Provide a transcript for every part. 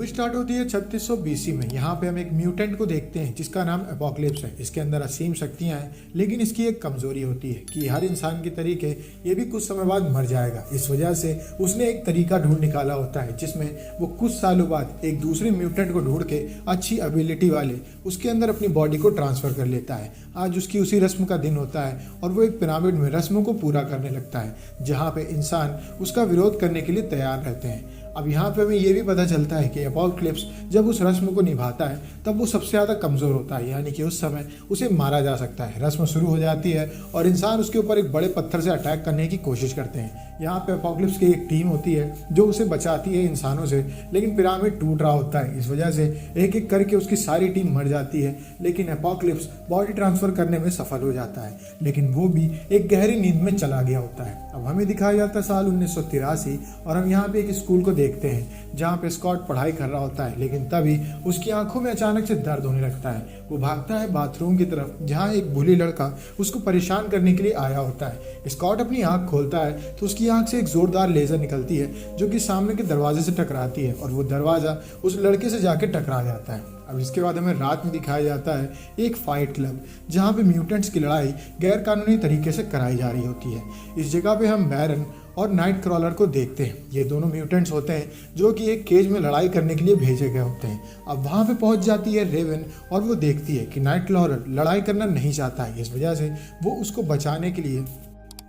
Movie start होती है 3600 BC में। यहाँ पे हम एक म्यूटेंट को देखते हैं जिसका नाम एपोक्लिप्स है। इसके अंदर असीम शक्तियाँ हैं, लेकिन इसकी एक कमजोरी होती है कि हर इंसान की तरीके ये भी कुछ समय बाद मर जाएगा। इस वजह से उसने एक तरीका ढूंढ निकाला होता है जिसमें वो कुछ सालों बाद एक दूसरे म्यूटेंट को ढूंढ के अच्छी एबिलिटी वाले उसके अंदर अपनी बॉडी को ट्रांसफर कर लेता है। आज उसकी उसी रस्म का दिन होता है और वो एक पिरामिड में रस्मों को पूरा करने लगता है जहाँ पे इंसान उसका विरोध करने के लिए तैयार रहते हैं। अब यहाँ पे हमें ये भी पता चलता है कि एपोक्लिप्स जब उस रस्म को निभाता है तब वो सबसे ज़्यादा कमज़ोर होता है, यानी कि उस समय उसे मारा जा सकता है। रस्म शुरू हो जाती है और इंसान उसके ऊपर एक बड़े पत्थर से अटैक करने की कोशिश करते हैं। यहाँ पे एपोक्लिप्स की एक टीम होती है जो उसे बचाती है इंसानों से, लेकिन पिरामिड टूट रहा होता है। इस वजह से एक एक करके उसकी सारी टीम मर जाती है, लेकिन एपोक्लिप्स बॉडी ट्रांसफ़र करने में सफल हो जाता है, लेकिन वो भी एक गहरी नींद में चला गया होता है। अब हमें दिखाया जाता है साल 1983 और हम यहाँ पे एक स्कूल को देखते हैं जहाँ पे स्कॉट पढ़ाई कर रहा होता है, लेकिन तभी उसकी आंखों में अचानक से दर्द होने लगता है। वो भागता है बाथरूम की तरफ जहाँ एक बुली लड़का उसको परेशान करने के लिए आया होता है। स्कॉट अपनी आंख खोलता है तो उसकी आंख से एक जोरदार लेजर निकलती है जो कि सामने के दरवाजे से टकराती है और वो दरवाजा उस लड़के से जाके टकरा जाता है। अब इसके बाद हमें रात में दिखाया जाता है एक फाइट क्लब जहाँ पे म्यूटेंट्स की लड़ाई गैर कानूनी तरीके से कराई जा रही होती है। इस जगह पे हम बैरन और नाइट क्रॉलर को देखते हैं। ये दोनों म्यूटेंट्स होते हैं जो कि एक केज में लड़ाई करने के लिए भेजे गए होते हैं। अब वहाँ पे पहुँच जाती है रेवन और वो देखती है कि नाइट क्रॉलर लड़ाई करना नहीं चाहता है। इस वजह से वो उसको बचाने के लिए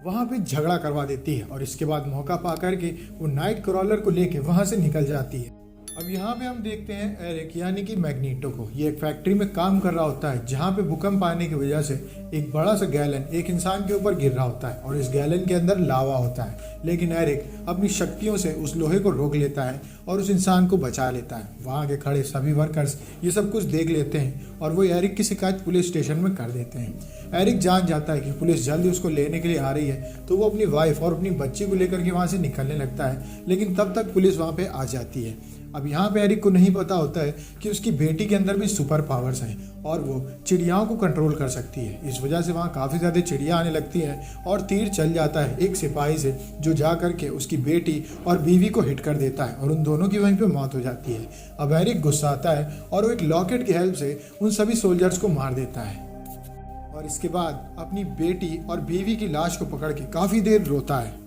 वहाँ पे झगड़ा करवा देती है और इसके बाद मौका पा करके वो नाइट क्रॉलर को लेके वहाँ से निकल जाती है। अब यहाँ पे हम देखते हैं एरिक यानी कि मैग्नीटो को। ये एक फैक्ट्री में काम कर रहा होता है जहाँ पे भूकंप आने की वजह से एक बड़ा सा गैलन एक इंसान के ऊपर गिर रहा होता है और इस गैलन के अंदर लावा होता है, लेकिन एरिक अपनी शक्तियों से उस लोहे को रोक लेता है और उस इंसान को बचा लेता है। वहाँ के खड़े सभी वर्कर्स ये सब कुछ देख लेते हैं और वो एरिक की शिकायत पुलिस स्टेशन में कर देते हैं। एरिक जान जाता है कि पुलिस जल्दी उसको लेने के लिए आ रही है, तो वो अपनी वाइफ और अपनी बच्ची को लेकर के वहाँ से निकलने लगता है, लेकिन तब तक पुलिस वहाँ पे आ जाती है। अब यहाँ पे एरिक को नहीं पता होता है कि उसकी बेटी के अंदर भी सुपर पावर्स हैं और वो चिड़ियाओं को कंट्रोल कर सकती है। इस वजह से वहाँ काफ़ी ज़्यादा चिड़िया आने लगती हैं और तीर चल जाता है एक सिपाही से जो जा करके उसकी बेटी और बीवी को हिट कर देता है और उन दोनों की वहीं पे मौत हो जाती है। अब एरिक गुस्सा आता है और वो एक लॉकेट की हेल्प से उन सभी सोल्जर्स को मार देता है और इसके बाद अपनी बेटी और बीवी की लाश को पकड़ के काफ़ी देर रोता है।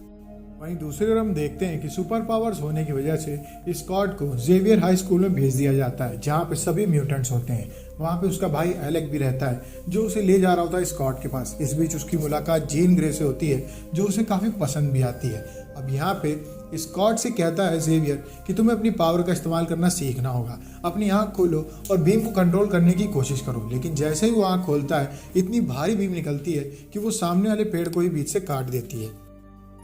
वहीं दूसरी ओर हम देखते हैं कि सुपर पावर्स होने की वजह से स्कॉट को जेवियर हाई स्कूल में भेज दिया जाता है जहाँ पे सभी म्यूटेंट्स होते हैं। वहाँ पे उसका भाई एलेक भी रहता है जो उसे ले जा रहा होता है स्कॉट के पास। इस बीच उसकी मुलाकात जीन ग्रे से होती है जो उसे काफ़ी पसंद भी आती है। अब यहाँ पे स्कॉट से कहता है जेवियर कि तुम्हें अपनी पावर का इस्तेमाल करना सीखना होगा, अपनी आँख खोलो और बीम को कंट्रोल करने की कोशिश करो। लेकिन जैसे ही वो आँख खोलता है इतनी भारी बीम निकलती है कि वो सामने वाले पेड़ को ही बीच से काट देती है।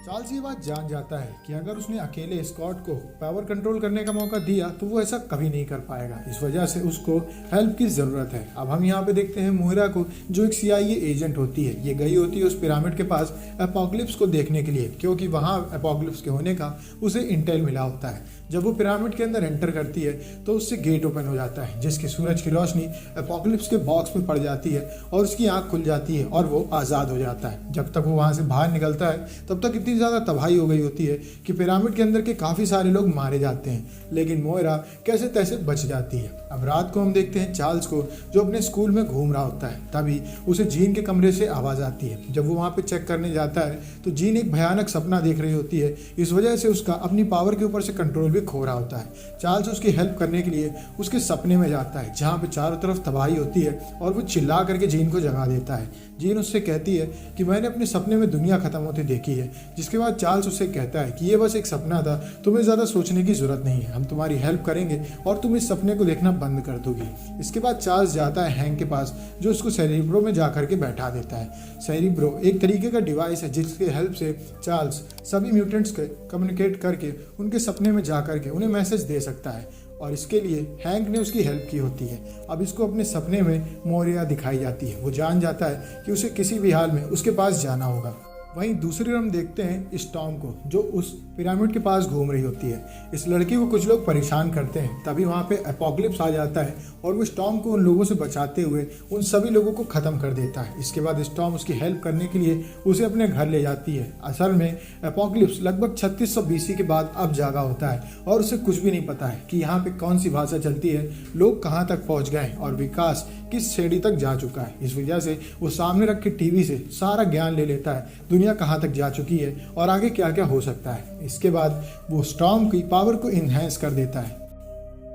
चार्ल्स ये बात जान जाता है कि अगर उसने अकेले स्कॉट को पावर कंट्रोल करने का मौका दिया तो वो ऐसा कभी नहीं कर पाएगा। इस वजह से उसको हेल्प की ज़रूरत है। अब हम यहाँ पे देखते हैं मोइरा को जो एक CIA एजेंट होती है। ये गई होती है उस पिरामिड के पास एपोक्लिप्स को देखने के लिए, क्योंकि वहाँ एपोक्लिप्स के होने का उसे इंटेल मिला होता है। जब वो पिरामिड के अंदर एंटर करती है तो उससे गेट ओपन हो जाता है जिसकी सूरज की रोशनी एपोक्लिप्स के बॉक्स में पड़ जाती है और उसकी आँख खुल जाती है और वो आज़ाद हो जाता है। जब तक वो वहाँ से बाहर निकलता है तब तक इतनी ज़्यादा तबाही हो गई होती है कि पिरामिड के अंदर के काफ़ी सारे लोग मारे जाते हैं, लेकिन मोइरा कैसे तैसे बच जाती है। अब रात को हम देखते हैं चार्ल्स को जो अपने स्कूल में घूम रहा होता है। तभी उसे जीन के कमरे से आवाज़ आती है। जब वो वहाँ पे चेक करने जाता है तो जीन एक भयानक सपना देख रही होती है। इस वजह से उसका अपनी पावर के ऊपर से कंट्रोल भी खो रहा होता है। चार्ल्स उसकी हेल्प करने के लिए उसके सपने में जाता है जहाँ पे चारों तरफ तबाही होती है और वो चिल्ला करके जीन को जगा देता है। जीन उससे कहती है कि मैंने अपने सपने में दुनिया खत्म होती देखी है, जिसके बाद चार्ल्स उससे कहता है कि ये बस एक सपना था, तुम्हें ज़्यादा सोचने की ज़रूरत नहीं है, हम तुम्हारी हेल्प करेंगे और तुम इस सपने को देखना बंद कर दोगी। इसके बाद चार्ल्स जाता है हैंक के पास जो उसको सेरिब्रो में जा करके बैठा देता है। सेरिब्रो एक तरीके का डिवाइस है जिसकी हेल्प से चार्ल्स सभी म्यूटेंट्स के कम्युनिकेट करके उनके सपने में जा करके उन्हें मैसेज दे सकता है और इसके लिए हैंक ने उसकी हेल्प की होती है। अब इसको अपने सपने में मोरिया दिखाई जाती है। वो जान जाता है कि उसे किसी भी हाल में उसके पास जाना होगा। वहीं दूसरी ओर हम देखते हैं स्टॉर्म को, जो उस पिरामिड के पास घूम रही होती है। इस लड़की को कुछ लोग परेशान करते हैं, तभी वहाँ पे एपोकलिप्स आ जाता है और वो स्टॉर्म को उन लोगों से बचाते हुए उन सभी लोगों को ख़त्म कर देता है। इसके बाद स्टॉर्म उसकी हेल्प करने के लिए उसे अपने घर ले जाती है। असल में एपोकलिप्स लगभग 3600 BC के बाद अब जागा होता है और उसे कुछ भी नहीं पता है कि यहाँ पे कौन सी भाषा चलती है, लोग कहाँ तक पहुँच गए और विकास किस श्रेणी तक जा चुका है। इस वजह से वो सामने रखे टीवी से सारा ज्ञान ले लेता है, दुनिया कहाँ तक जा चुकी है और आगे क्या क्या हो सकता है। इसके बाद वो स्टॉर्म की पावर को इन्हेंस कर देता है।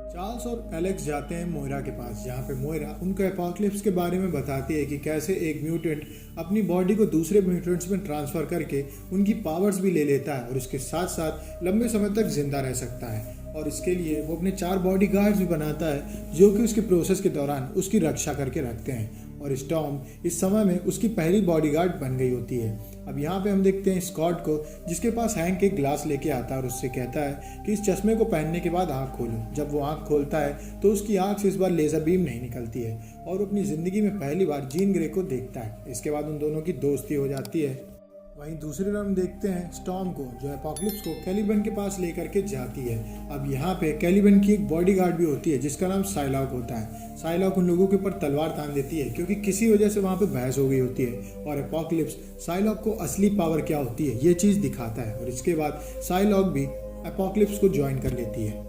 चार्ल्स और एलेक्स जाते हैं मोइरा के पास, जहाँ पे मोइरा उनको एपोकलिप्स के बारे में बताती है कि कैसे एक म्यूटेंट अपनी बॉडी को दूसरे म्यूटेंट्स में ट्रांसफर करके उनकी पावर्स भी ले लेता है और उसके साथ साथ लंबे समय तक जिंदा रह सकता है। और इसके लिए वो अपने 4 बॉडी गार्ड्स भी बनाता है जो कि उसके प्रोसेस के दौरान उसकी रक्षा करके रखते हैं। और स्टॉर्म इस समय में उसकी पहली बॉडीगार्ड बन गई होती है। अब यहाँ पे हम देखते हैं स्कॉट को, जिसके पास हैंक एक ग्लास लेके आता है और उससे कहता है कि इस चश्मे को पहनने के बाद आँख खोलो। जब वो आँख खोलता है तो उसकी आँख से इस बार लेज़र बीम नहीं निकलती है और वो अपनी ज़िंदगी में पहली बार जीन ग्रे को देखता है। इसके बाद उन दोनों की दोस्ती हो जाती है। वहीं दूसरी ओर हम देखते हैं स्टॉर्म को, जो एपोकलिप्स को कैलिबन के पास लेकर के जाती है। अब यहाँ पे कैलिबन की एक बॉडीगार्ड भी होती है जिसका नाम साइलॉक होता है। साइलॉक उन लोगों के ऊपर तलवार तान देती है क्योंकि किसी वजह से वहाँ पे बहस हो गई होती है और एपोकलिप्स साइलॉक को असली पावर क्या होती है ये चीज़ दिखाता है। और इसके बाद साइलॉक भी एपोकलिप्स को ज्वाइन कर लेती है।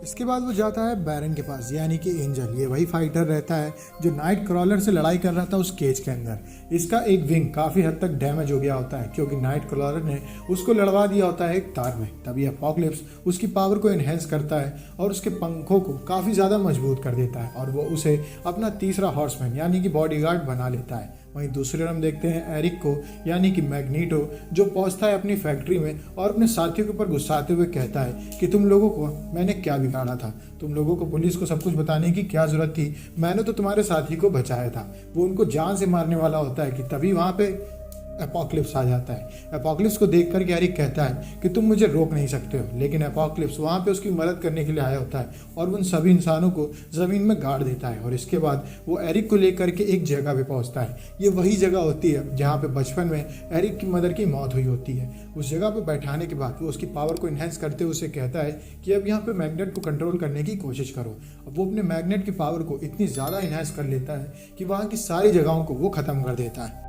इसके बाद वो जाता है बैरन के पास, यानी कि एंजल। ये वही फाइटर रहता है जो नाइट क्रॉलर से लड़ाई कर रहा था उस केज के अंदर। इसका एक विंग काफ़ी हद तक डैमेज हो गया होता है क्योंकि नाइट क्रॉलर ने उसको लड़वा दिया होता है एक तार में। तभी एपोकलिप्स उसकी पावर को एनहेंस करता है और उसके पंखों को काफ़ी ज़्यादा मजबूत कर देता है और वो उसे अपना तीसरा हॉर्समैन यानी कि बॉडीगार्ड बना लेता है। वहीं दूसरे ओर हम देखते हैं एरिक को, यानी कि मैग्नीटो, जो पहुंचता है अपनी फैक्ट्री में और अपने साथियों के ऊपर गुस्साते हुए कहता है कि तुम लोगों को मैंने क्या बिगाड़ा था, तुम लोगों को पुलिस को सब कुछ बताने की क्या जरूरत थी, मैंने तो तुम्हारे साथी को बचाया था। वो उनको जान से मारने वाला होता है कि तभी वहाँ पे एपोकलिप्स आ जाता है। एपोकलिप्स को देख कर एरिक कहता है कि तुम मुझे रोक नहीं सकते हो, लेकिन एपोकलिप्स वहाँ पे उसकी मदद करने के लिए आया होता है और उन सभी इंसानों को ज़मीन में गाड़ देता है। और इसके बाद वो एरिक को लेकर के एक जगह पे पहुँचता है। ये वही जगह होती है जहाँ पे बचपन में एरिक की मदर की मौत हुई होती है। उस जगह पर बैठाने के बाद वो उसकी पावर को इन्हेंस करते हुए उसे कहता है कि अब यहाँ पे मैग्नेट को कंट्रोल करने की कोशिश करो। अब वो अपने मैग्नेट की पावर को इतनी ज़्यादा इन्हेंस कर लेता है कि वहाँ की सारी जगहों को वो ख़त्म कर देता है।